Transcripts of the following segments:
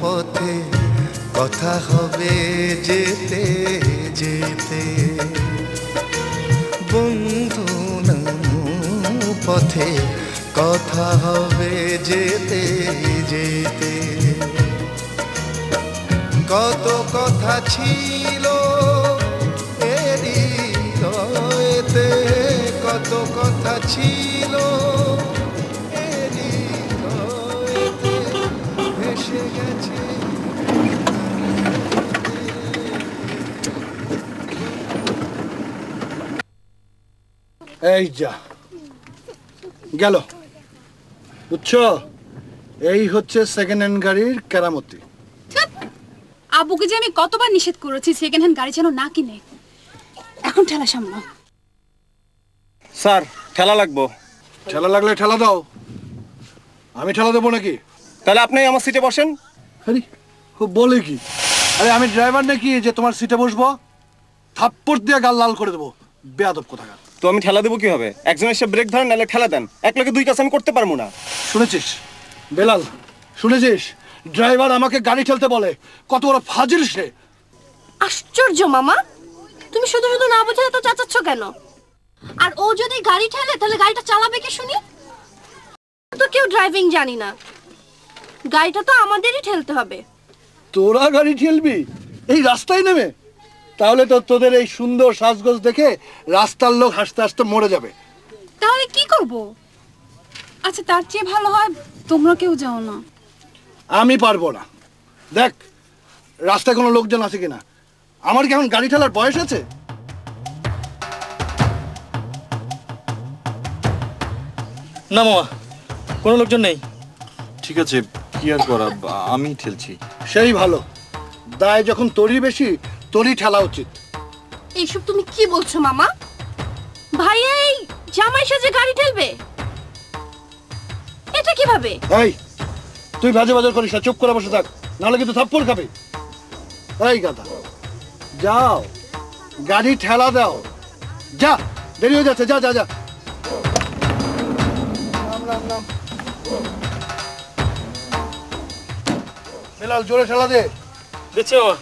পথে কথা হবে যেতে যেতে, বন্ধু পথে কথা হবে যেতে যেতে। কত কথা ছিল হৃদয়েতে, কত কথা ছিল হৃদয়েতে, ভেসে গেছে। এই যা গেল, বুঝছো? এই হচ্ছে সেকেন্ড হ্যান্ড গাড়ির কেরামতি। আব্বুকে যে আমি কতবার নিষেধ করেছি সেকেন্ড হ্যান্ড গাড়ি যেন না কিনে। এখন ঠেলা সামলাও। স্যার ঠেলা লাগবো। ঠেলা লাগলে ঠেলা দাও, আমি ঠেলা দেবো নাকি? তাহলে আপনি আমার সিটে বসেন। আরে বলে কি? আরে আমি ড্রাইভার নাকি যে তোমার সিটে বসবো? থাপ্পড় দিয়ে গাল লাল করে দেবো, বেয়াদব কোথাকার। তো আমি ঠেলা দেবো কিভাবে? একজন এসে ব্রেক ধরেন, নাহলে ঠেলা দেন। এক লোকে দুই কাজ আমি করতে পারবো না। শুনেছিস বেলাল, শুনেছিস? ড্রাইভার আমাকে গাড়ি ঠেলতে বলে, কত বড় ফাজিল সে। আশ্চর্য মামা, তুমি শুধু শুধু না বুঝে এত চাচাচ্ছ কেন? আর ও যদি গাড়ি ঠেলে তাহলে গাড়িটা চালাবে কে শুনি? তো কেউ ড্রাইভিং জানি না, গাড়িটা তো আমাদেরই ঠেলতে হবে। তোরা গাড়ি ঠেলবি এই রাস্তায় নেমে? তাহলে তো তোদের এই সুন্দর সাজগোজ দেখে রাস্তার লোক হাসতে হাসতে মরে যাবে। তাহলে কি করব? আচ্ছা তার চেয়ে ভালো হয় তোমরা কেউ যাও না। আমি পারবো না। দেখ রাস্তায় কোনো লোকজন আছে কিনা। আমার কি এখন গাড়ি ঠেলার বয়স আছে? না মামা, কোনো লোকজন নেই। ঠিক আছে, কি আর করা, আমি ঠেলছি। সেই ভালো, দায় যখন তোরই বেশি, তোরই ঠেলা উচিত। এইসব তুমি কি বলছো মামা? ভাইয়া এই জামাই সাজে গাড়ি ঠেলবে? এটা কিভাবে? এই তুই বাজে বাজার করিস না, চুপ করে বসে থাক, নাহলে কিন্তু থাপ্পড় খাবে। এই গাধা, যাও গাড়ি ঠেলা দাও, যা, দেরি হয়ে যাচ্ছে, যা যা যা। বেলাল জোরে ঠেলা দে। দিচ্ছি মামা।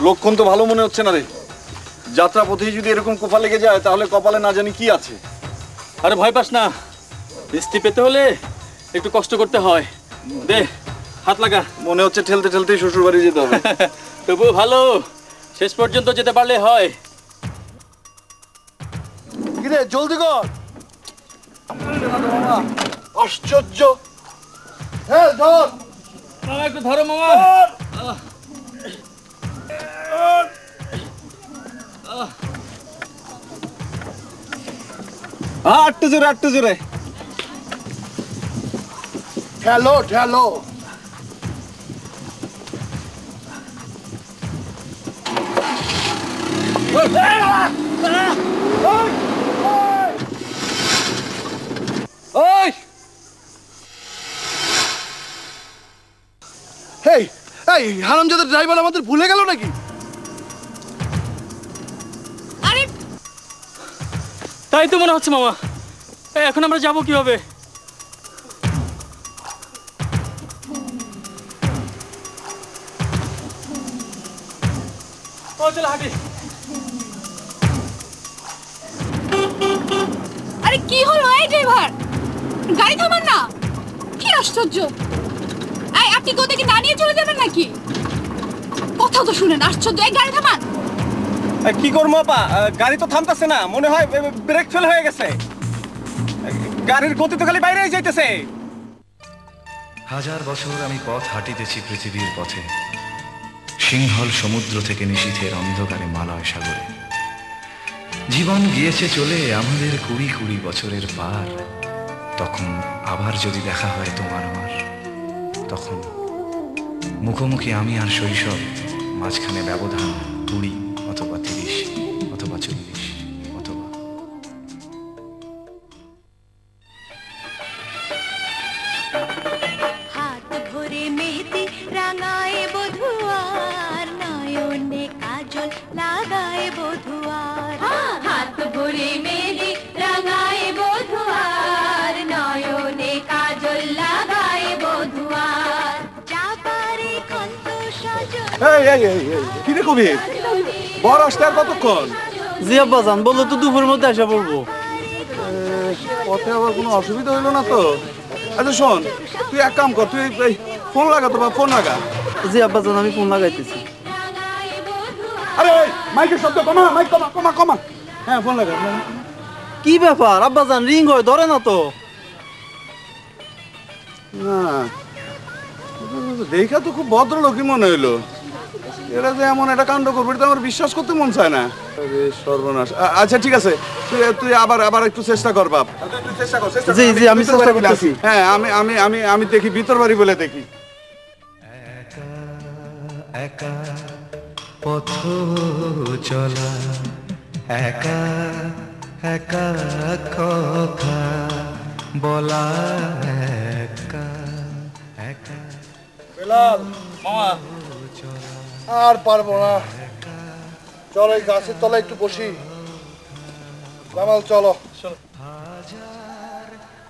লক্ষণ তো ভালো মনে হচ্ছে না রে। যাত্রা পথে যদি এরকম কোফা লেগে যায় তাহলে কপালে না জানি কি আছে। আরে ভয় পাস না, বৃষ্টি পেতে হলে একটু কষ্ট করতে হয়। দে হাত লাগা। মনে হচ্ছে ঠেলতে ঠেলতেই শ্বশুর বাড়ি যেতে হবে। তবু ভালো, শেষ পর্যন্ত যেতে পারলে হয়। কিরে জলদি কর। আশ্চর্য। হ্যাঁ ধর মামা, একটু ধরো মামা। আটটু জোরে, আটটু জোরে। ঠেলো ঠেলো। এই এই হারামজাদার ড্রাইভার আমাদের ভুলে গেল নাকি? আরে তাই তো মনে হচ্ছে মামা। এখন আমরা যাবো কিভাবে? চলো হাঁটি। আরে কি হলো এই ড্রাইভার, গাড়ি থামান না। কি আশ্চর্য, এই আপনি কোথায় কি না নিয়ে চলে যাবেন নাকি? কথা তো শুনেন, আশ্চর্য। এই গাড়ি থামান। কি করবো আপা, গাড়ি তো থামতেছে না, মনে হয় ব্রেক ফেল হয়ে গেছে। গাড়ির গতি তো খালি বাইরেই যাইতেছে। হাজার বছর আমি পথ হাঁটিতেছি পৃথিবীর পথে, সিংহল সমুদ্র থেকে নিশীথের অন্ধকারে মালয় সাগরে। জীবন গিয়েছে চলে আমাদের 20 বছরের পার। তখন আবার যদি দেখা হয় তোমার আমার, তখন মুখোমুখি আমি আর শৈশব, মাঝখানে ব্যবধান 20 অথবা 30 অথবা 40 অথবা। হাত ভরে মেহেদি রাঙায় বধুয়ার, নয়নে কাজল লাগায় বধুয়ার। হাত ভরে মেহেদি রাঙায় বধুয়ার, কি রে কবি বর আসতে আর কতক্ষণ? জি আব্বাজান, বললো তো দুপুরের মধ্যে এসে পড়বো। পথে আবার কোনো অসুবিধা হইলো না তো? আচ্ছা শোন, তুই এক কাম কর, তুই এই ফোন লাগা তো, বা ফোন লাগা। জি আব্বাজান, আমি ফোন লাগাইতেছি। আরে মাইকের শব্দ কমা, মাইক কমা কমা কমা। হ্যাঁ ফোন লাগা। কি ব্যাপার আব্বাজান, রিং হয়, ধরে না তো? না দেখা তো খুব ভদ্রলোকই মনে হইলো। এরা যে এমন একটা কাণ্ড করবে এটা আমার বিশ্বাস করতে মন চায় না। আরে সর্বনাশ। আচ্ছা ঠিক আছে, তুই আবার একটু চেষ্টা কর বাপ। জি জি, আমি চেষ্টা করতেছি। হ্যাঁ আমি আমি আমি আমি দেখি ভিতর বাড়ি বলে দেখি। একা পথ চলা, একা একা কথা বলা, একা একা। বেলাল মামা আর পারবো না, চলো এই গাছের তলায় একটু বসি। কামাল চলো।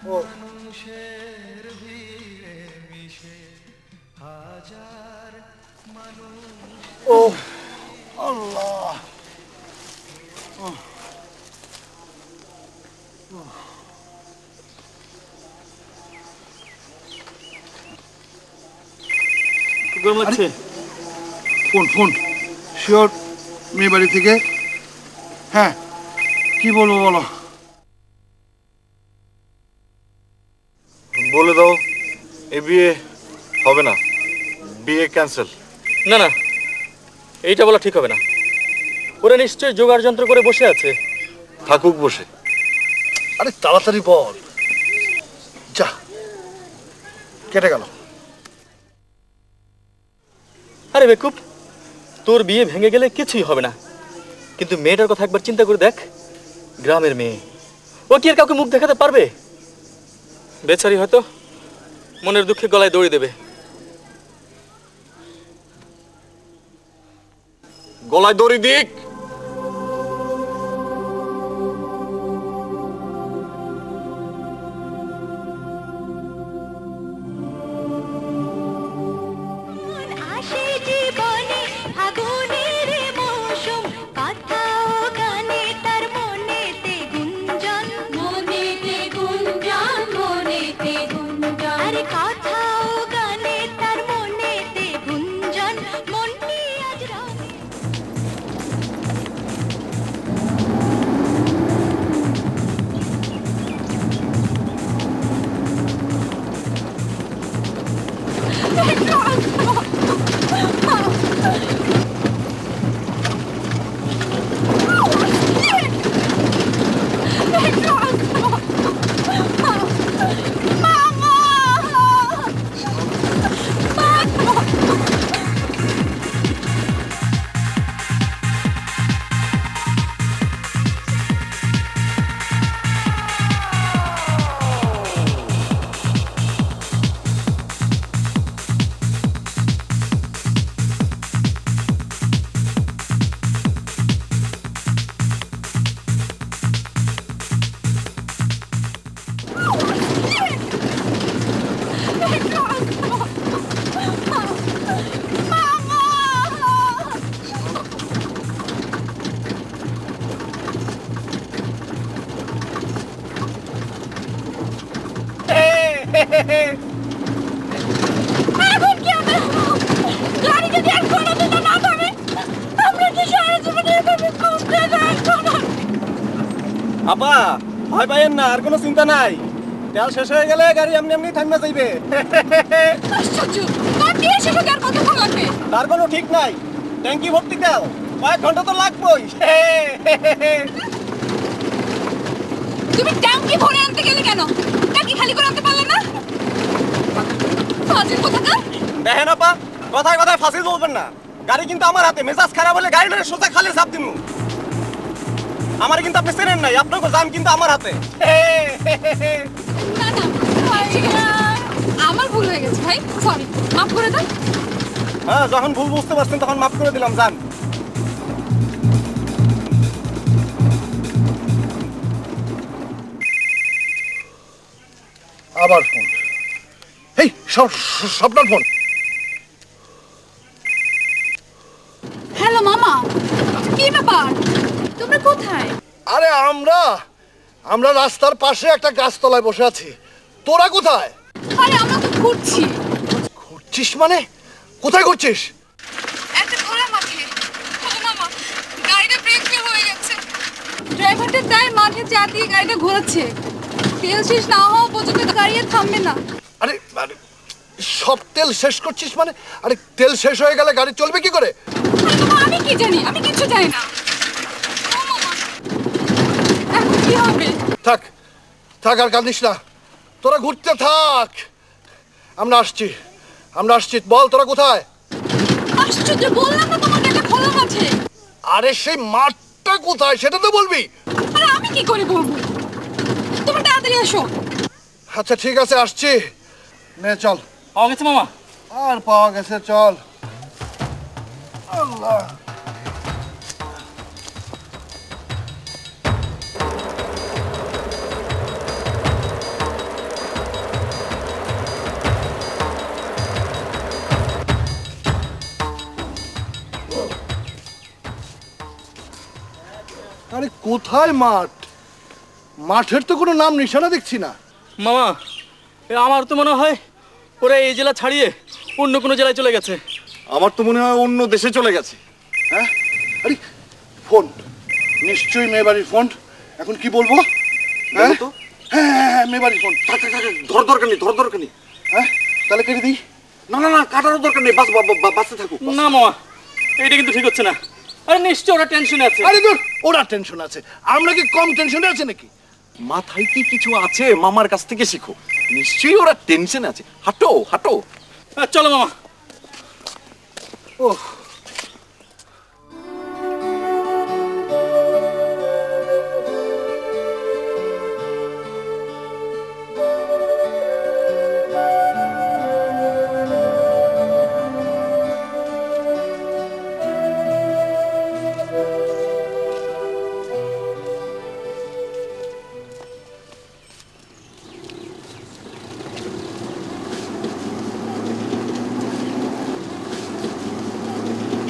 ও ও আল্লাহ, গরম লাগছে। ফোন ফোন শিওর মেয়ে বাড়ি থেকে? হ্যাঁ কি বলবো বলো? বলে দাও এ বিয়ে হবে না, বিয়ে ক্যান্সেল। না না, এইটা বলা ঠিক হবে না। ওরা নিশ্চয়ই জোগাড় যন্ত্র করে বসে আছে। থাকুক বসে। আরে তাড়াতাড়ি বল। যা কেটে গেল। আরে বেকুব, তোর বিয়ে ভেঙে গেলে কিছুই হবে না, কিন্তু মেয়েটার কথা একবার চিন্তা করে দেখ। গ্রামের মেয়ে, ও কি আর কাউকে মুখ দেখাতে পারবে? বেচারি হয়তো মনের দুঃখে গলায় দড়ি দেবে। গলায় দড়ি দিক। আসে জীবনে আগুনের মৌসুম, কথা ও গানে তার মনেতে গুঞ্জন, মনেতে গুঞ্জন, মনেতে গুঞ্জন। আরে কথা ও গানে তার মনেতে গুঞ্জন, মনটি আজ রঙে। এখন কি হবে? গাড়ি যদি এক ঘন্টা না থামে, আমরা কি সারা জীবন এভাবে কষ্টে থাকবো না? আপা ভয় পাইয়েন না, আর কোনো চিন্তা নাই। তেল শেষ হয়ে গেলে গাড়ি এমনি এমনি থামে যাইবে। আশ্চর্য, তোর বিয়ে শেষ হতে আর কতক্ষণ লাগবে? তার কোনো ঠিক নাই। ট্যাঙ্কি ভর্তি তেল, কয়েক ঘন্টা তো লাগবেই। তুমি ট্যাঙ্কি ভরে আনতে গেলে কেন? ট্যাঙ্কি খালি করে আনতে পারলে না? ফাজিল কোথাকার। দেখেন আপা, কথায় কথায় ফাঁসি বলবেন না। গাড়ি কিন্তু আমার হাতে, মেজাজ খারাপ হলে গাড়িটারে সোজা খালে চাপ দিমু। আমার কিন্তু আপনি চেনেন নাই, আপনাকে জান কিন্তু আমার হাতে। না না, ঠিক আছে। আমার ভুল হয়ে গেছে ভাই, সরি, মাফ করে দাও। হ্যাঁ, যখন ভুল বুঝতে পারছেন তখন মাফ করে দিলাম, যান। আবার ফোন। এই স্বপ্নার ফোন। আমরা রাস্তার পাশে একটা গাছতলায় বসে আছি, তোরা কোথায়? আরে আমরা তো ঘুরছি ঘুরছিস মানে? কোথায় ঘুরছিস? একটা খোলা মাঠে। ও মামা, গাড়িটা ব্রেক ফেল হয়ে গেছে। ড্রাইভারটা তাই মাঠে চা দিয়ে গাড়িটা ঘোরাচ্ছে। তেল শেষ না হওয়া পর্যন্ত গাড়ি আর থামবে না। আরে আরে, সব তেল শেষ করছিস মানে? আরে তেল শেষ হয়ে গেলে গাড়ি চলবে কি করে? আরে মামা, আমি কি জানি? আমি কিছু জানি না। ও মামা, এখন কি হবে? থাক থাক, আর কাঁদিস না, তোরা ঘুরতে থাক। আমরা আসছি, আমরা আসছি। বল তোরা কোথায়? আশ্চর্য, বললাম না তোমাকে একটা খোলা মাঠে। আরে সেই মাঠটা কোথায় সেটা তো বলবি। আরে আমি কি করে বলবো? তোমরা তাড়াতাড়ি আসো। আচ্ছা ঠিক আছে, আসছি। নে চল। পাওয়া গেছে মামা? আর পাওয়া গেছে, চল। আল্লাহ, আরে কোথায় মাঠ? মাঠের তো কোনো নাম নিশানা দেখছি না। মামা, আমার তো মনে হয় ওরা এই জেলা ছাড়িয়ে অন্য কোনো জেলায় চলে গেছে। আমার তো মনে হয় অন্য দেশে চলে গেছে। হ্যাঁ, আরে ফোন, নিশ্চয়ই মেয়েবাড়ির ফোন। এখন কি বলবো? হ্যাঁ তো হ্যাঁ হ্যাঁ হ্যাঁ, মেয়েবাড়ির ফোন। থাক থাক থাক, ধর দরকার নেই, ধর দরকার নেই। হ্যাঁ, তাহলে কেটে দিই। না না না, কাটারও দরকার নেই, বাঁচতে থাকুক। না মামা, এইটা কিন্তু ঠিক হচ্ছে না। আরে নিশ্চয় ওরা টেনশনে আছে। আরে দূর, ওরা টেনশন আছে, আমরা কি কম টেনশনে আছে নাকি? মাথায় কি কিছু আছে? মামার কাছ থেকে শিখো, নিশ্চয়ই ওরা টেনশন আছে। হাঁটো হাঁটো। চলো মামা। ওহ,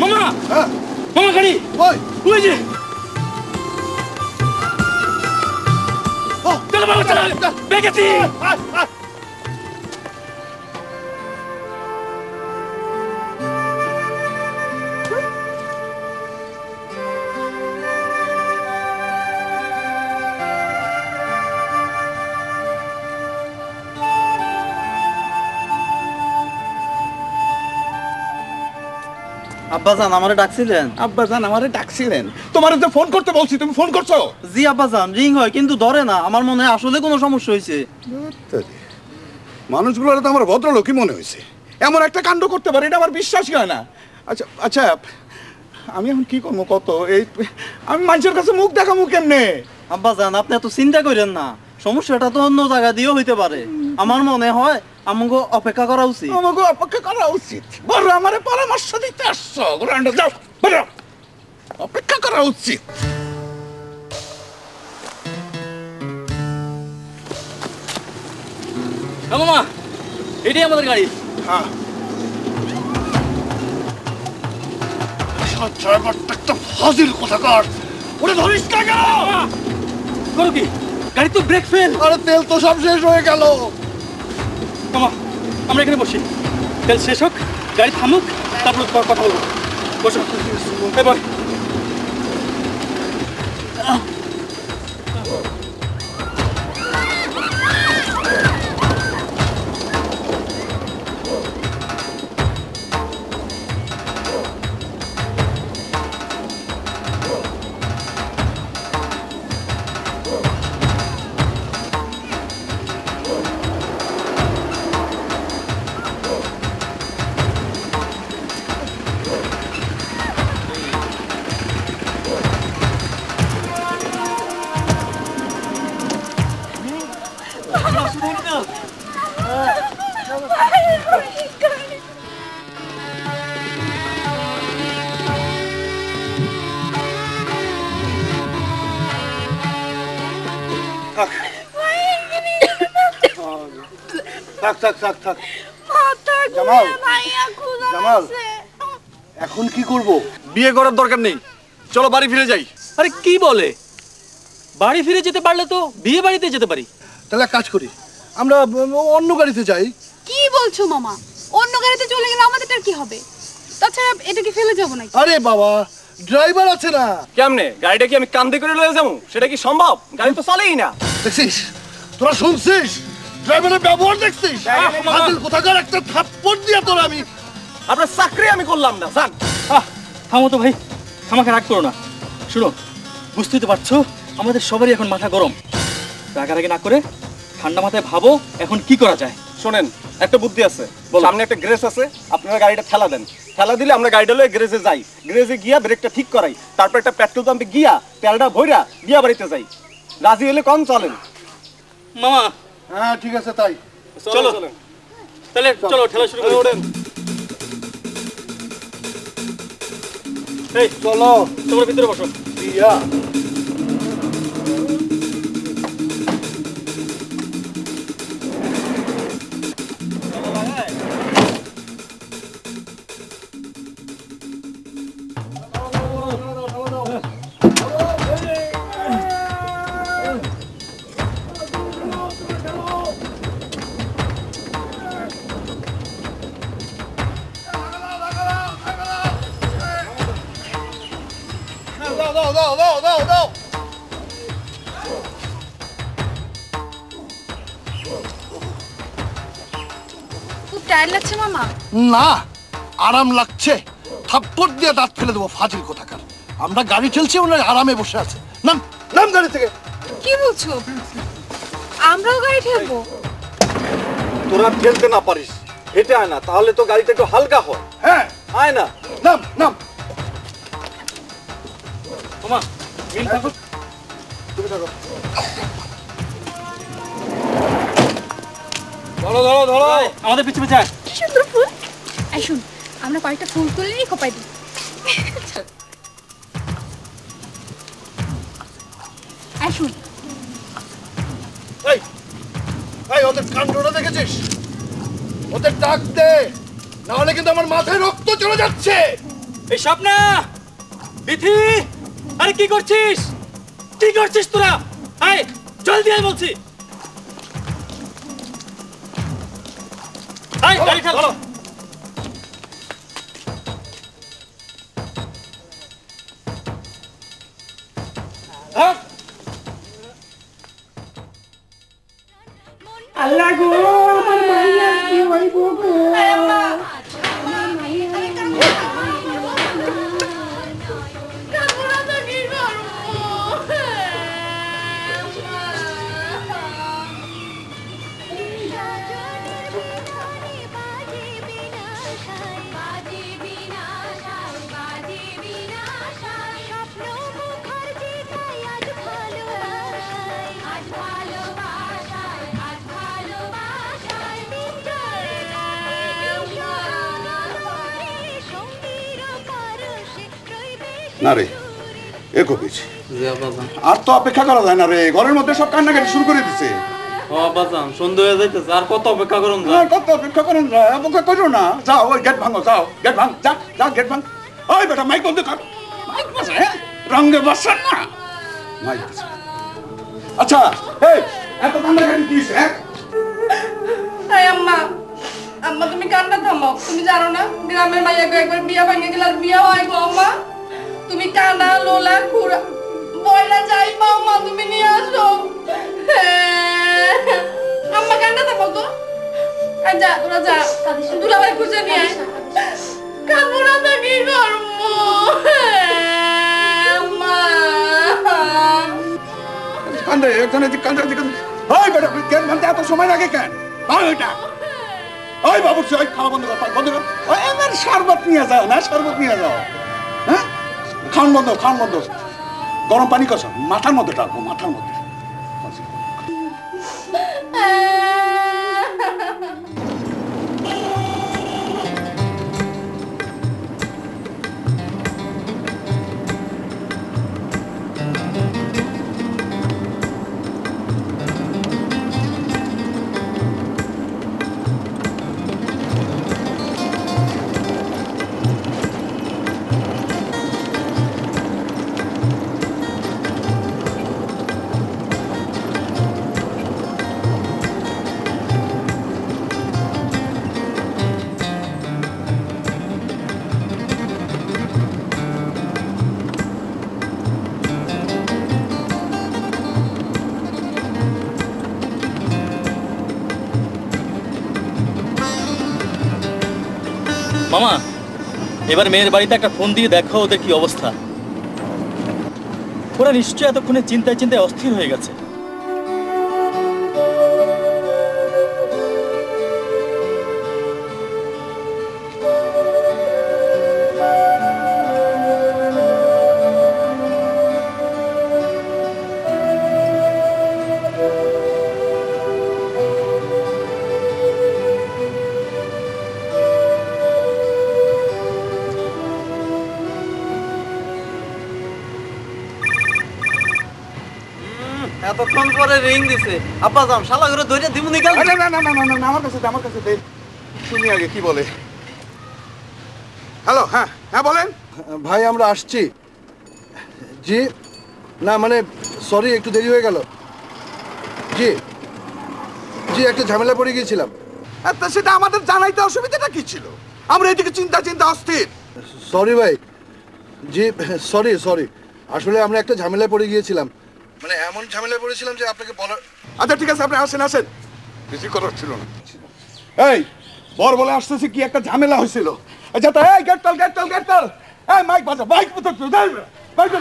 মামা, হ্যাঁ, মামা গাড়ি ওই ওই যে। ও, চলো মামা, চলো, পেয়ে গেছি। আব্বাজান আমারে ডাকছিলেন? আব্বাজান আমারে ডাকছিলেন? তোমারে তো ফোন করতে বলছি, তুমি ফোন করছো? জি আব্বাজান, রিং হয় কিন্তু ধরে না। আমার মনে হয় আসলে কোনো সমস্যা হয়েছে। মানুষগুলোর তো আমার ভদ্রলোকই মনে হয়েছে। এমন একটা কাণ্ড করতে পারে এটা আমার বিশ্বাসই হয় না। আচ্ছা আচ্ছা, আমি এখন কি করবো কত? এই আমি মানুষের কাছে মুখ দেখাবো কেমনে? আব্বাজান আপনি এত চিন্তা করেন না, সমস্যাটা তো অন্য জায়গা দিয়েও হইতে পারে। আমার মনে হয় আমাকে অপেক্ষা করা উচিত। আমাকে অপেক্ষা করা উচিত? বড় আমারে পরামর্শ দিতে আসছো? গ্রাউন্ডে যাও, বড় অপেক্ষা করা উচিত। মামা, এটাই আমাদের গাড়ি। হ্যাঁ, ড্রাইভারটা একটা ফাজিল কোথাকার। ওরে ধরিস না কেন? করো কি? গাড়ি তো ব্রেক ফেল। আরে তেল তো সব শেষ হয়ে গেল। মামা, আমরা এখানে বসি, তেল শেষ হোক, গাড়ি থামুক, তারপর কথা বলবো। বসো। এবার থাক থাক থাক থাক। মাথা জামাল, ঘুরে ভাইয়া খুদা জামাল। লাগছে। এখন কি করব? বিয়ে করার দরকার নেই, চলো বাড়ি ফিরে যাই। আরে কি বলে? বাড়ি ফিরে যেতে পারলে তো বিয়ে বাড়িতে যেতে পারি। তাহলে এক কাজ করি, আমরা অন্য গাড়িতে যাই। কি বলছো মামা? অন্য গাড়িতে চলে গেলে আমাদেরটার কি হবে? তাছাড়া এটা কি ফেলে যাবো নাকি? আরে বাবা, ড্রাইভার আছে না। কেমনে গাড়িটা কি আমি কান্দে করে লয়ে যাবো? সেটা কি সম্ভব? গাড়ি তো চলেই না। দেখছিস, তোরা শুনছিস ড্রাইভারের ব্যবহার দেখছিস? ফাজিল কোথাকার, একটা থাপ্পড় দিয়া তোরা আমি আপনার চাকরি আমি করলাম না জান। থামো তো ভাই, আমাকে রাগ করো না। শুনো, বুঝতেই তো পারছো আমাদের সবারই এখন মাথা গরম। রাগারাগি না করে ঠান্ডা মাথায় ভাবো এখন কি করা যায়। শোনেন, একটা বুদ্ধি আছে। সামনে একটা গ্যারেজ আছে, আপনারা গাড়িটা ঠেলা দেন। ঠেলা দিলে আমরা গাড়িটা লয়ে গ্যারেজে যাই। গ্যারেজে গিয়া ব্রেকটা ঠিক করাই, তারপর একটা পেট্রোল পাম্পে গিয়া তেলটা ভইরা বিয়া বাড়িতে যাই। রাজি হলে কম চলেন মামা। হ্যাঁ ঠিক আছে, তাই চলো তাহলে চলো ঠেলা শুরু করে ওঠেন। এই চলো তোমরা ভিতরে বসো। বিয়া দাও। খুব টায়ার্ড লাগছে মামা? না, আরাম লাগছে। থাপ্পড় দিয়ে দাঁত ফেলে দেবো ফাজিল কোথাকার। আমরা গাড়ি চলছে, ওনার আরামে বসে আছে। নাম নাম গাড়ি থেকে। কি বলছো? আমরাও গাড়ি ঠেলবো? তোরা ঠেলতে না পারিস, হেঁটে আয় না, তাহলে তো গাড়িটা একটু হালকা হয়। হ্যাঁ আয় না। নাম নাম। মামা মিল থাকো। তুমি থাকো। ধরো আমাদের পিছু পিছু আয়। কি সুন্দর ফুল। এই শুন, আমরা কয়েকটা ফুল তুলে নিয়ে খোপাই দিই। এই শুন, এই ওদের কাণ্ডটা দেখেছিস? ওদের ডাক দে, না হলে কিন্তু আমার মাথায় রক্ত চলে যাচ্ছে। এই স্বপ্না, বিথি, আরে কি করছিস? কি করছিস তোরা? আয় জলদি আয় বলছি। আয় গাড়ি ঠেল। আল্লাহ গো, আমার মাইয়ার কি হইব গো? না রে, এ কপিছি আর তো অপেক্ষা করা যায় না রে। ঘরের মধ্যে সব কান্নাকাটি শুরু করে দিছে। সন্ধ্যা হয়ে যাইতেছে, আর কত অপেক্ষা করুন? কত অপেক্ষা করেন? অপেক্ষা করো না, যাও ওই গেট ভাঙো, যাও গেট ভাঙ, যা যা গেট ভাঙ। ওই বেটা মাইক বন্ধ কর। মাইক বাজে, হ্যাঁ রঙে বসান না মাইক বাজে। আচ্ছা এই এত কান্নাকাটি দিস? হ্যাঁ আম্মা, আম্মা তুমি কান্না থামো। তুমি জানো না গ্রামের মাইয়াকে একবার বিয়া ভাঙে গেলে আর বিয়া হয় গো আম্মা। তুমি কানা লোলা খুড়া বয়লা যাই পাও মা, তুমি নিয়ে আসো। আম্মা কান্না থামো তো। আর যা তোরা যা, দুলাভাই খুঁজে নিয়ে আয়। কামড়া তো কি করবো আম্মা? কান্দে এখানে কান্দে। ওই বেটা গেট ভাঙতে এত সময় লাগে কেন? ভাঙ ওইটা। ওই বাবু ওই খাওয়া বন্ধ কর, বন্ধ কর। ওই এবার শরবত নিয়ে যাও না, শরবত নিয়ে যাও। হ্যাঁ খান বন্ধ, খান বন্ধ। গরম পানি কষা মাথার মধ্যে ডাকবো, মাথার মধ্যে। মামা, এবার মেয়ের বাড়িতে একটা ফোন দিয়ে দেখো ওদের কি অবস্থা। ওরা নিশ্চয়ই এতক্ষণে চিন্তায় চিন্তায় অস্থির হয়ে গেছে। এতক্ষণ পরে রিং দিছে। আব্বা যাম শালা করে ধরে দিমুনি গেল। না না না না না না, আমার কাছে দে, আমার কাছে দে। শুনি আগে কি বলে। হ্যালো, হ্যাঁ হ্যাঁ বলেন। ভাই আমরা আসছি। জি না মানে সরি একটু দেরি হয়ে গেল। জি জি একটা ঝামেলা পড়ে গিয়েছিলাম। তা সেটা আমাদের জানাইতে অসুবিধাটা কি ছিল? আমরা এদিকে চিন্তা চিন্তা অস্থির। সরি ভাই। জি সরি সরি, আসলে আমরা একটা ঝামেলায় পড়ে গিয়েছিলাম, মানে এমন ঝামেলায় পড়েছিলাম যে আপনাকে বলার। আচ্ছা ঠিক আছে, আপনি আসেন আসেন, বেশি করার ছিল না। এই বর বলে আসতেছে কি একটা ঝামেলা হয়েছিল। আচ্ছা তো এই গেট তাল গেট তাল গেট তাল, এই মাইক বাজা, মাইক বাজা, বাইক বাজা।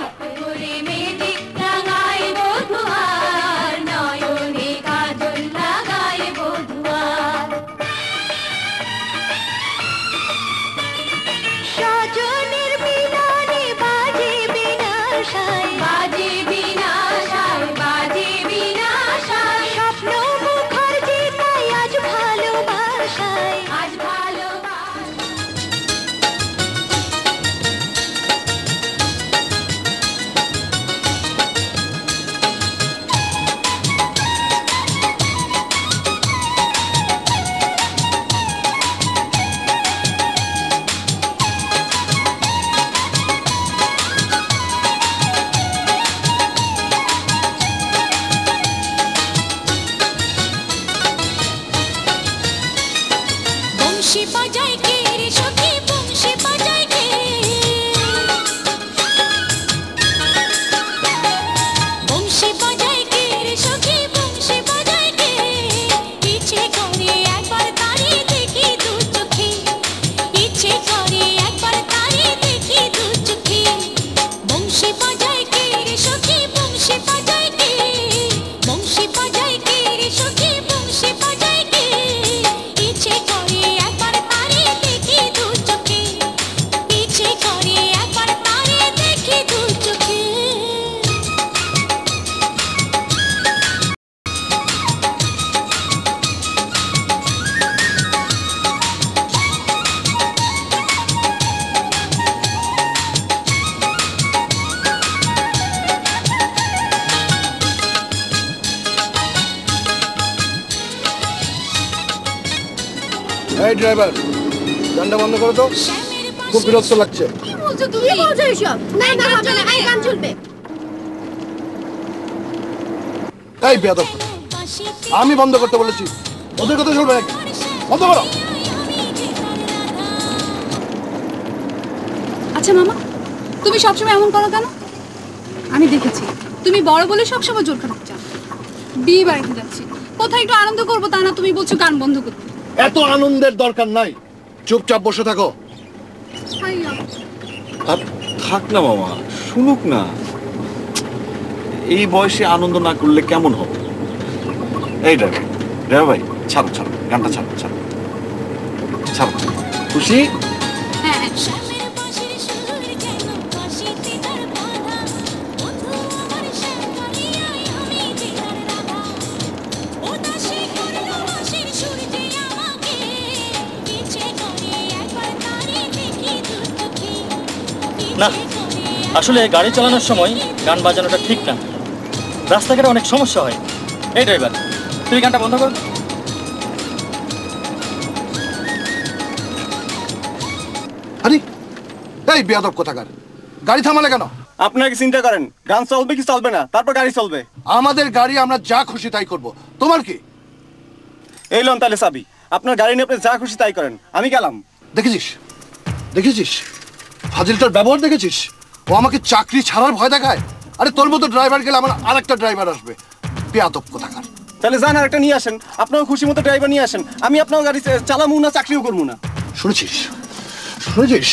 এই ড্রাইভার, গানটা বন্ধ করো তো, খুব বিরক্ত লাগছে। কি বলছো তুমি? কি বলছো এসব? না না হবে না, এই গান চলবে। এই বেয়াদব, আমি বন্ধ করতে বলেছি, ওদের কথা শুনবে নাকি? বন্ধ করো। আচ্ছা মামা, তুমি সবসময় এমন করো কেন? আমি দেখেছি তুমি বড় বলে সবসময় জোর খারাপ চাও। বিয়ে বাড়িতে যাচ্ছি, কোথায় একটু আনন্দ করবো, তা না তুমি বলছো গান বন্ধ করতে। এত আনন্দের দরকার নাই, চুপচাপ বসে থাকো। থাক না মামা, শুনুক না। এই বয়সে আনন্দ না করলে কেমন হবে? এই ড্রাইভার ভাই, ছাড়ো ছাড়ো, গানটা ছাড়ো ছাড়ো ছাড়ো। খুশি? হ্যাঁ না, আসলে গাড়ি চালানোর সময় গান বাজানোটা ঠিক না, রাস্তাঘাটে অনেক সমস্যা হয়। এই ড্রাইভার, তুই গানটা বন্ধ কর। আরে এই বেয়াদব কোথাকার, গাড়ি থামালে কেন? আপনারা কি চিন্তা করেন গান চলবে কি চলবে না, তারপর গাড়ি চলবে? আমাদের গাড়ি আমরা যা খুশি তাই করব, তোমার কি? এই লোন তাহলে চাবি, আপনার গাড়ি নিয়ে আপনি যা খুশি তাই করেন, আমি গেলাম। দেখেছিস দেখেছিস ফাজিলটার ব্যবহার দেখেছিস? ও আমাকে চাকরি ছাড়ার ভয় দেখায়। আরে তোর মতো ড্রাইভার গেলে আমার আরেকটা ড্রাইভার আসবে, বেয়াদব কোথাকার। তাহলে যান আর একটা নিয়ে আসেন, আপনার খুশি মতো ড্রাইভার নিয়ে আসেন, আমি আপনার গাড়ি চালাবো না, চাকরিও করবো না। শুনেছিস শুনেছিস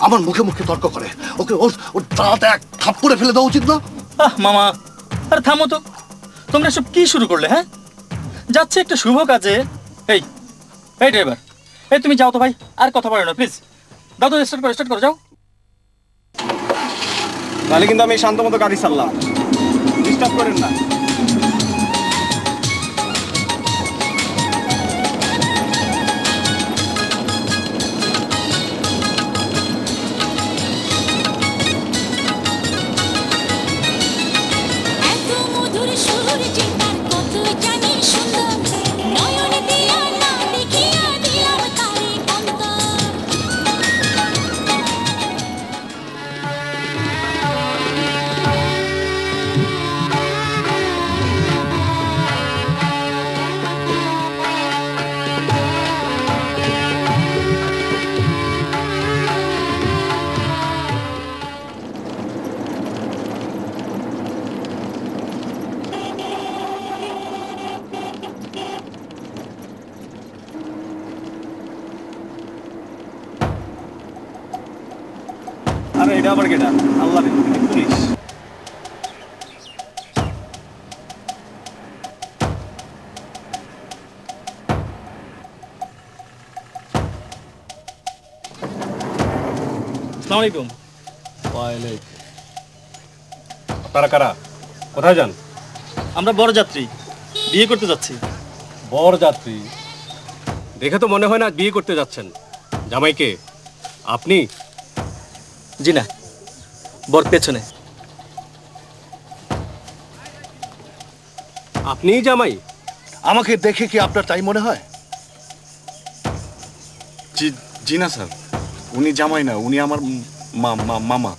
আমার মুখে মুখে তর্ক করে, ওকে ওর দাঁড়াতে এক থাপ্পড়ে ফেলে দেওয়া উচিত না? মামা, আরে থামো তো, তোমরা সব কি শুরু করলে? হ্যাঁ, যাচ্ছে একটা শুভ কাজে। এই এই ড্রাইভার, এই তুমি যাও তো ভাই, আর কথা বলো না প্লিজ। দাও তো, স্টার্ট করো, যাও। তাহলে কিন্তু আমি শান্ত মতো গাড়ি চাললাম, ডিস্টার্ব করেন না। আরে এটা আবার কেটা? আল্লাহ রে, পুলিশ। আসসালামু আলাইকুম। আপনারা কারা? কোথায় যান? আমরা বরযাত্রী, বিয়ে করতে যাচ্ছি। বরযাত্রী? দেখে তো মনে হয় না বিয়ে করতে যাচ্ছেন। জামাইকে আপনি? জি না, বর পেছনে। আপনিই জামাই? আমাকে দেখে কি আপনার তাই মনে হয়? জি না স্যার, উনি জামাই না, উনি আমার মামা।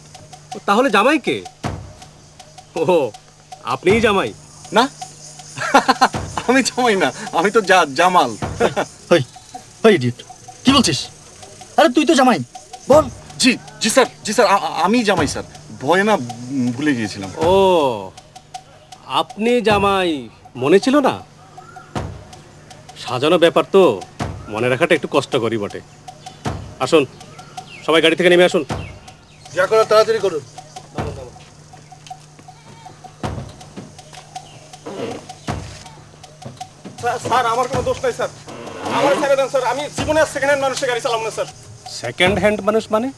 তাহলে জামাই কে? ও, আপনিই জামাই? না, আমি জামাই না, আমি তো জামাল। ইডিয়েট, কি বলছিস? আরে তুই তো জামাই, বল। জি স্যার, আমি জামাই স্যার, ভয়ে না ভুলে গিয়েছিলাম। ও, আপনি জামাই মনে ছিল না? সাজানো ব্যাপার তো, মনে রাখাটা একটু কষ্ট করি বটে। আসুন, সবাই গাড়ি থেকে নেমে আসুন। যা করার তাড়াতাড়ি করুন। স্যার, আমার কোনো দোষ নাই স্যার, আমার ছেড়ে দেন স্যার। আমি জীবনে সেকেন্ড হ্যান্ড মানুষের গাড়ি চালাবো না স্যার। সেকেন্ড হ্যান্ড মানুষ মানে?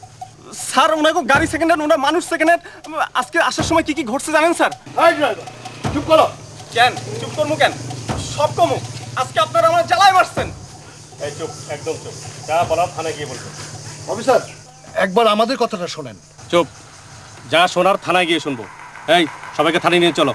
স্যার, ওনাকে গাড়ি সেকেন্ড হ্যান্ড, ওনার মানুষ সেকেন্ড হ্যান্ড। আজকে আসার সময় কি কি ঘটছে জানেন স্যার? চুপ করো। কেন চুপ করবো? কেন সব কমু? আজকে আপনারা আমার জ্বালায় মারছেন। এই চুপ, একদম চুপ। যা বলার থানায় গিয়ে বলবেন। অফিসার, একবার আমাদের কথাটা শোনেন। চুপ, যা শোনার থানায় গিয়ে শুনবো। এই, সবাইকে থানায় নিয়ে চলো।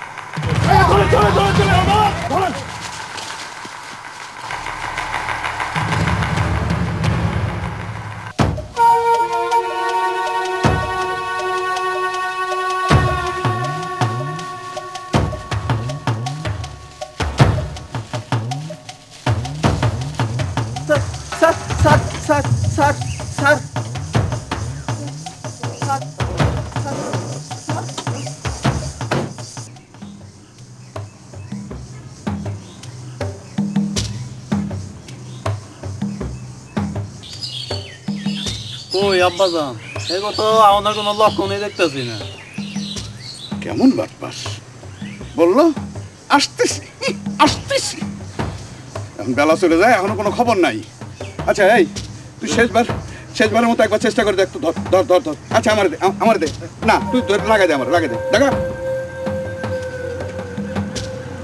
স্যার, কই আব্বাজান, এগো তো আমার কোনো লক্ষণই দেখতেছি না। কেমন বাটপাস বললো, আসতেছি। এখন বেলা চলে যায়, এখনো কোনো খবর নাই। আচ্ছা এই, তুই শেষবারের মতো একবার চেষ্টা করে দেখ তো। ধর। আচ্ছা আমার দে না, তুই লাগাই দে, লাগাই দে, দেখা।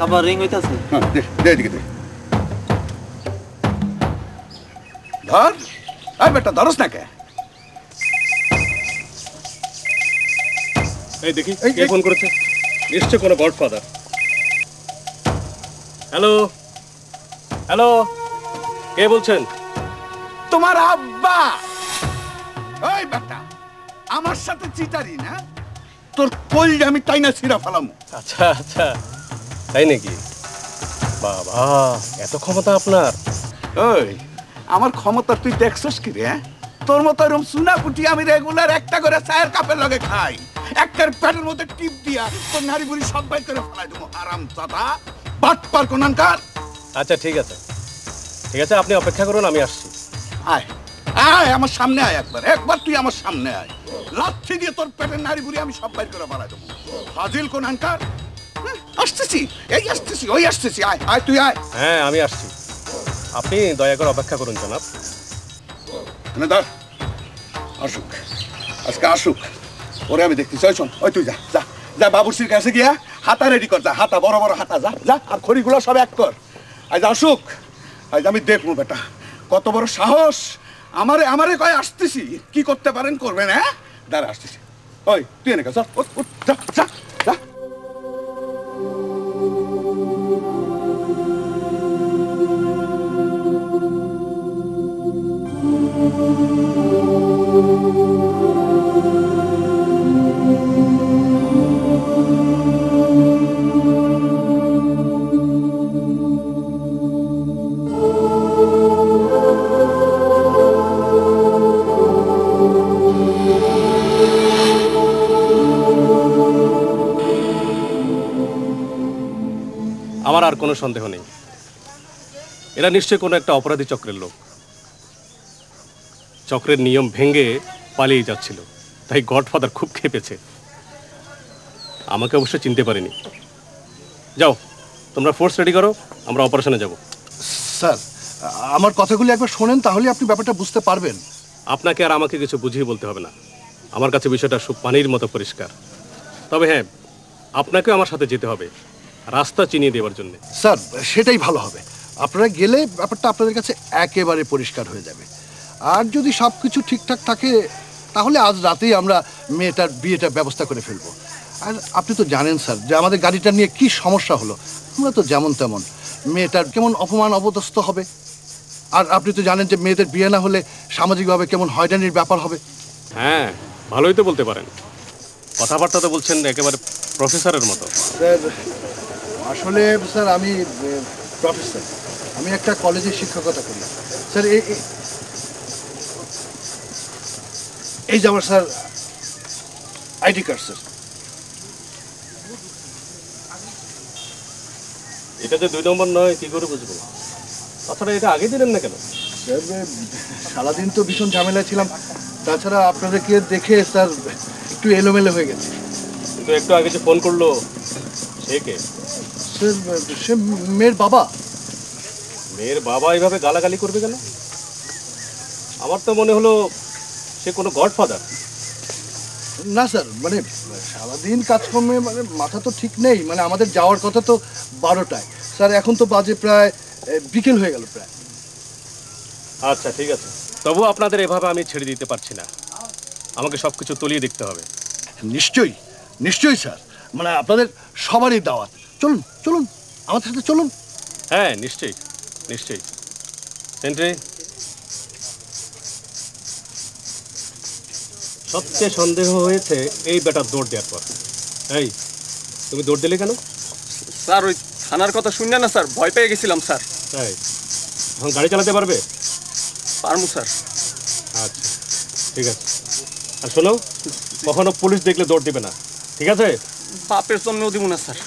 আবার রিং হইতাছে। হ্যাঁ, দে এদিকে দে। ধর, আয় বেটা, ধরস না কে? এই দেখি কে ফোন করেছে। নিশ্চয় কোনো গডফাদার। হ্যালো, কে বলছেন? তোমার আব্বা। ওই বেটা, আমার সাথে চিটারি না, তোর কইলে আমি তাই না ছিঁড়া ফেলাম। আচ্ছা, তাই নাকি? বাবা, এত ক্ষমতা আপনার। ওই, আমার ক্ষমতা তুই দেখছস কি রে? তোর মতো এরকম সুনাপুটি আমি রেগুলার একটা করে চায়ের কাপের লগে খাই। একটার পেটের মধ্যে টিপ দিয়া তোর নারী বুড়ি সব বাই করে ফেলাই দেবো। আরাম দাদা, বাটপার কোনানকার। আচ্ছা, ঠিক আছে, আপনি অপেক্ষা করুন, আমি আসছি। আয় আয় আমার সামনে আয়, একবার তুই আমার সামনে আয়। লাথি দিয়ে তোর পেটের নাড়ি বুড়ি আমি সব বাইর করে বাড়াই দেবো। ফাজিল কোন আঙ্কার। আসতেছি, এই আসতেছি, ওই আসতেছি, আয় আয় তুই আয়। হ্যাঁ আমি আসছি, আপনি দয়া করে অপেক্ষা করুন জনাব। ধর আসুক, আজকে আসুক, ওরে আমি দেখতেছি। ওই শোন, ওই তুই যা যা যা বাবুর্চির কাছে গিয়া হাতা রেডি কর, যা হাতা, বড় বড় হাতা, যা যা, আর খড়িগুলো সব এক কর। আজ আসুক, আজ আমি দেখবো বেটা কত বড় সাহস। আমারে আমারে কয় আসতেছি, কি করতে পারেন করবেন। হ্যাঁ দাঁড়া আসতেছি। ওই তুই এনে যা যা যা যা। আমার আর কোনো সন্দেহ নেই, এরা নিশ্চয়ই কোনো একটা অপরাধী চক্রের লোক। চক্রের নিয়ম ভেঙে পালিয়ে যাচ্ছিল, তাই গডফাদার খুব খেপেছে। আমাকে অবশ্য চিনতে পারিনি। যাও তোমরা ফোর্স রেডি করো, আমরা অপারেশনে যাব। স্যার আমার কথাগুলি একবার শোনেন, তাহলে আপনি ব্যাপারটা বুঝতে পারবেন। আপনাকে আর আমাকে কিছু বুঝিয়ে বলতে হবে না, আমার কাছে বিষয়টা সব পানির মতো পরিষ্কার। তবে হ্যাঁ, আপনাকেও আমার সাথে যেতে হবে রাস্তা চিনিয়ে দেওয়ার জন্য। স্যার সেটাই ভালো হবে, আপনারা গেলে ব্যাপারটা আপনাদের কাছে একেবারে পরিষ্কার হয়ে যাবে। আর যদি সব কিছু ঠিকঠাক থাকে তাহলে আজ রাতেই আমরা মেয়েটার বিয়েটার ব্যবস্থা করে ফেলবো। আর আপনি তো জানেন স্যার যে আমাদের গাড়িটা নিয়ে কি সমস্যা হলো। আমরা তো যেমন তেমন, মেয়েটার কেমন অপমান অপদস্থ হবে। আর আপনি তো জানেন যে মেয়েদের বিয়ে না হলে সামাজিকভাবে কেমন হয়রানির ব্যাপার হবে। হ্যাঁ ভালোই তো বলতে পারেন, কথাবার্তা তো বলছেন একেবারে প্রফেসরের মতো। স্যার আসলে স্যার আমি প্রফেসর, আমি একটা কলেজে শিক্ষকতা করি স্যার। এই যে আমার স্যার আইডি কার্ড স্যার। এটা যে 2 নম্বর নয় কি করে বুঝবো? তাছাড়া এটা আগে দিলেন না কেন? স্যার সারাদিন তো ভীষণ ঝামেলা ছিলাম, তাছাড়া আপনাদেরকে দেখে স্যার একটু এলোমেলো হয়ে গেছে। কিন্তু একটু আগে যে ফোন করলো সে কে? স্যার সে মেয়ের বাবা। মেয়ের বাবা এইভাবে গালাগালি করবে কেন? আমার তো মনে হলো সে কোনো গডফাদার। না স্যার, মানে সারাদিন কাজকর্মে মানে মাথা তো ঠিক নেই। মানে আমাদের যাওয়ার কথা তো 12টায় স্যার, এখন তো বাজে প্রায় বিকেল হয়ে গেল প্রায়। আচ্ছা ঠিক আছে, তবু আপনাদের এভাবে আমি ছেড়ে দিতে পারছি না, আমাকে সব কিছু তলিয়ে দেখতে হবে। নিশ্চয়ই নিশ্চয়ই স্যার, মানে আপনাদের সবারই দাওয়াত। চলুন চলুন আমাদের সাথে চলুন। হ্যাঁ নিশ্চয়ই নিশ্চয়ই। সেন্ট্রি, সবচেয়ে সন্দেহ হয়েছে এই বেটার দৌড় দেওয়ার পর। এই তুমি দৌড় দিলে কেন? স্যার ওই থানার কথা শুনলে না স্যার, ভয় পেয়ে গেছিলাম স্যার। তাই এখন গাড়ি চালাতে পারবে? পারমু স্যার। আচ্ছা ঠিক আছে, আর শোনো কখনো পুলিশ দেখলে দৌড় দিবে না, ঠিক আছে? বাপের জন্মেও দিব না স্যার।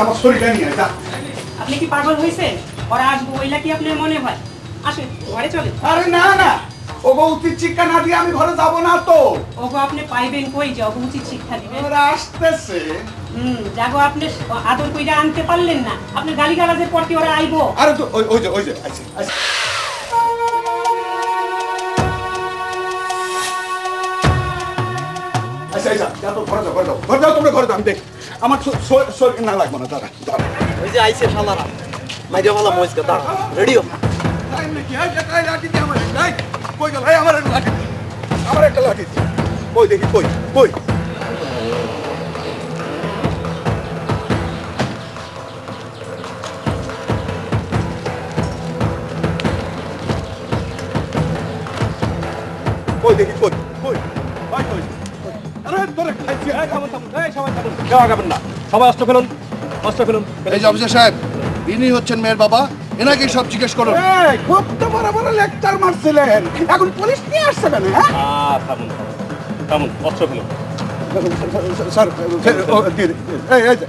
আমার শরীরটা নিয়ে যা। আপনি কি পাগল হয়েছেন? ওরা আসবো ওইলা কি আপনার মনে হয়? আসেন ঘরে চলে। আরে না না, ওগো উচিত শিক্ষা না দিয়ে আমি ঘরে যাব না তো। ওগো আপনি পাইবেন কই যে ওগো উচিত শিক্ষা দিবেন? ওরা আসতেছে। যাগো আপনি আদর কইরা আনতে পারলেন না, আপনি গালি গালাজের পর কি ওরা আইবো? আরে তো ওই যে আইছে আইছে। আচ্ছা আচ্ছা যা তো ঘরে যাও ঘরে যাও ঘরে যাও তোমরা ঘরে যাও আমি দেখ আমার শরীর না লাগবে না দাঁড়া দাঁড়া ওই যে আইছে শালারা মাইজা ভালো মজকা দাঁড়া রেডিও টাইম নাকি হ্যাঁ টাকা লাঠি দিয়ে আমার নাই কই গেল এই আমার একটা লাঠি আমার একটা লাঠি কই দেখি কই কই কই দেখি কই কই কই কই আরে তোরে খাইছি এই খাবো খাবো এই সবাই খাবো কেউ আগাবেন না সবাই অস্ত্র ফেলুন অস্ত্র ফেলুন এই যে অফিসার সাহেব ইনি হচ্ছেন মেয়ের বাবা এনাকে সব জিজ্ঞেস করুন এই খুব তো বড় বড় লেকচার মারছিলেন এখন পুলিশ নিয়ে আসছে কেন হ্যাঁ থামুন থামুন অস্ত্র ফেলুন স্যার এই এই যে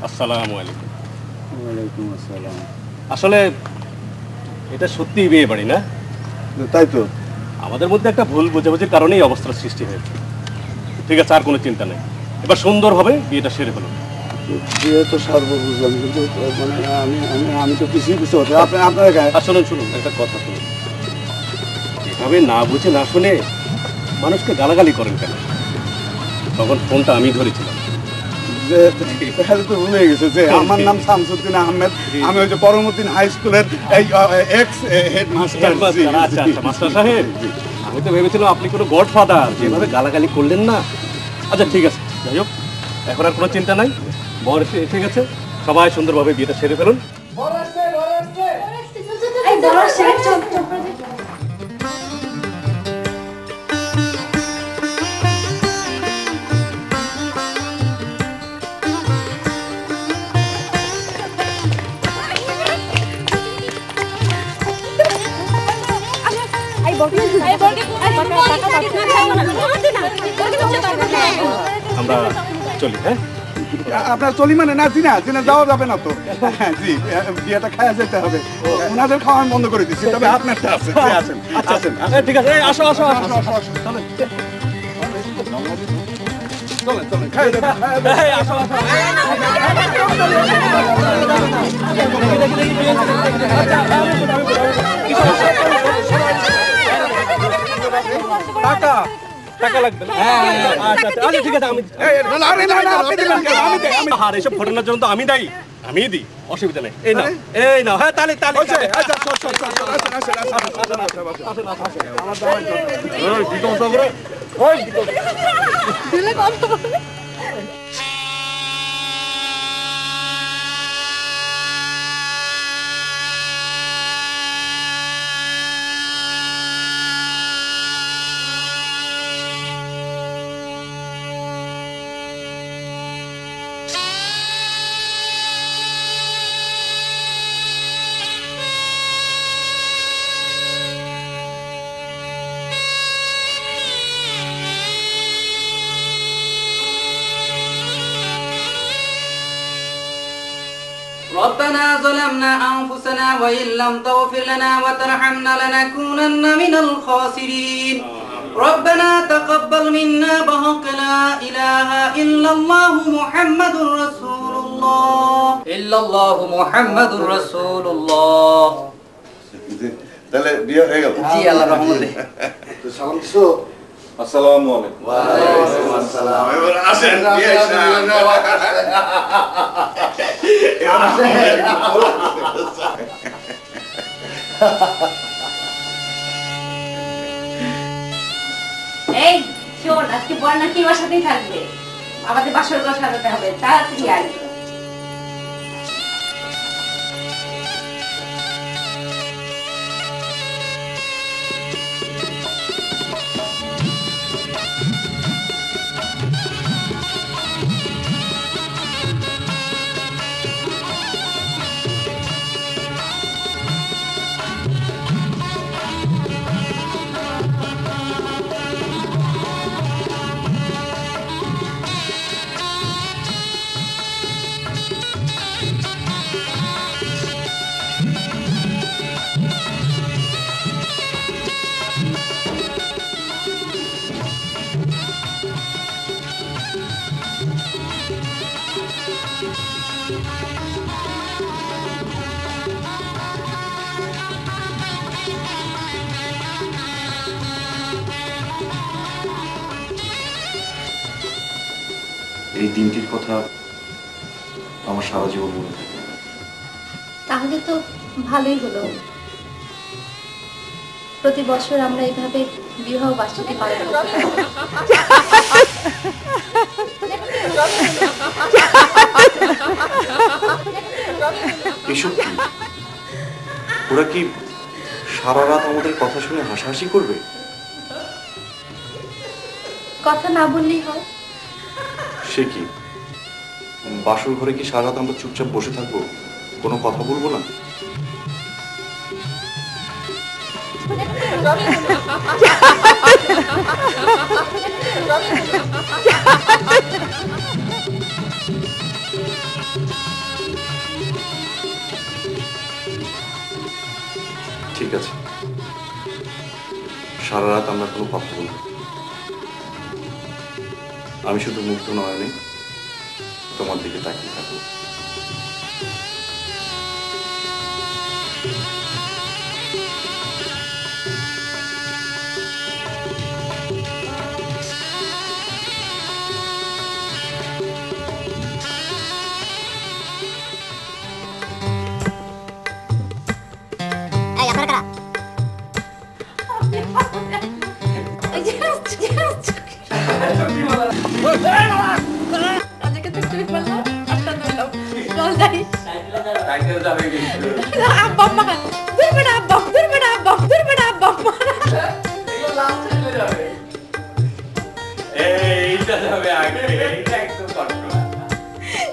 আসসালামু আলাইকুম ওয়ালাইকুম আসসালাম আসলে এটা সত্যিই বিয়ে বাড়ি না তাই তো আমাদের মধ্যে একটা ভুল বোঝাবুঝির কারণেই অবস্থার সৃষ্টি হয়েছে ঠিক আছে আর কোনো চিন্তা নেই এবার সুন্দরভাবে বিয়েটা সেরে ফেলুন বিয়ে তো সারবো বুঝলাম কিন্তু মানে আমি তো কিছুই বুঝতে পারছি আপনার আর শুনুন শুনুন একটা কথা শুনুন এভাবে না বুঝে না শুনে মানুষকে গালাগালি করেন কেন তখন ফোনটা আমি ধরেছিলাম যে তাহলে তো ভুলে গেছে যে আমার নাম শামসুদ্দিন আহমেদ আমি ওই যে পরমউদ্দিন হাই স্কুলের এই এক্স হেড মাস্টার আচ্ছা আচ্ছা মাস্টার সাহেব আমি তো ভেবেছিলাম আপনি কোনো গডফাদার যেভাবে গালাগালি করলেন না আচ্ছা ঠিক আছে যাই হোক এখন আর কোনো চিন্তা নাই বর এসে গেছে সবাই সুন্দরভাবে বিয়েটা সেরে ফেলুন এই বড় সেট চল আমরা চলি হ্যাঁ আপনার চলি মানে না জিনা জিনা যাওয়া যাবে না তো হ্যাঁ জি বিয়েটা খাওয়া যেতে হবে ওনাদের খাওয়ান বন্ধ করে দিচ্ছি তবে আপনারটা আছে আসেন আসেন ঠিক আছে আসো আসো আসো চলেন চলেন খাই টাকা টাকা লাগবে আচ্ছা আচ্ছা ঠিক আছে আমি আর এসব ঘটনার জন্য তো আমি দায়ী আমি দিই অসুবিধা নেই এই নাও হ্যাঁ তালে তালে ربنا ظلمنا أنفسنا وإن لم تغفر لنا وترحمنا لنكونن من الخاسرين ربنا تقبل منا بحق لا إله إلا الله محمد رسول الله إلا الله محمد رسول الله তাহলে বিয়ে হয়ে গেল জি আল্লাহর রহমতে সালাম দিছো আসসালামু আলাইকুম ওয়া আলাইকুম আসসালাম এবার আসেন বিয়ে এই শোন আজকে বর্ণা কি ওর সাথেই থাকবে আমাদের বাসর ঘর সাজাতে হবে তাড়াতাড়ি আয় এই দিনটির কথা আমার সারা জীবন মনে থাকবে। তাহলে তো ভালোই হলো। প্রতি বছর আমরা এইভাবে বিবাহ বার্ষিকী পালন করতে পারি। এসব কি? ওরা কি সারা রাত আমাদের কথা শুনে হাসাহাসি করবে? কথা না বললেই হয়। সে কি, বাসর ঘরে কি সারা রাত আমরা চুপচাপ বসে থাকবো, কোনো কথা বলবো না? ঠিক আছে, সারা রাত আমরা কোনো কথা বলবো। আমি শুধু মুগ্ধ নয়নে তোমার দিকে তাকিয়ে থাকবো।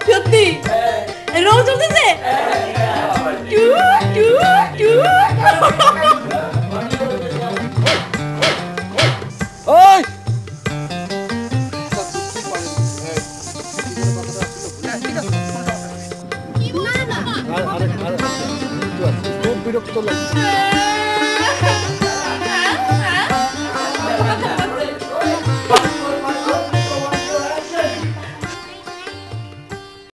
সত্যি রোল চলতেছে। বিরক্ত লাগছে।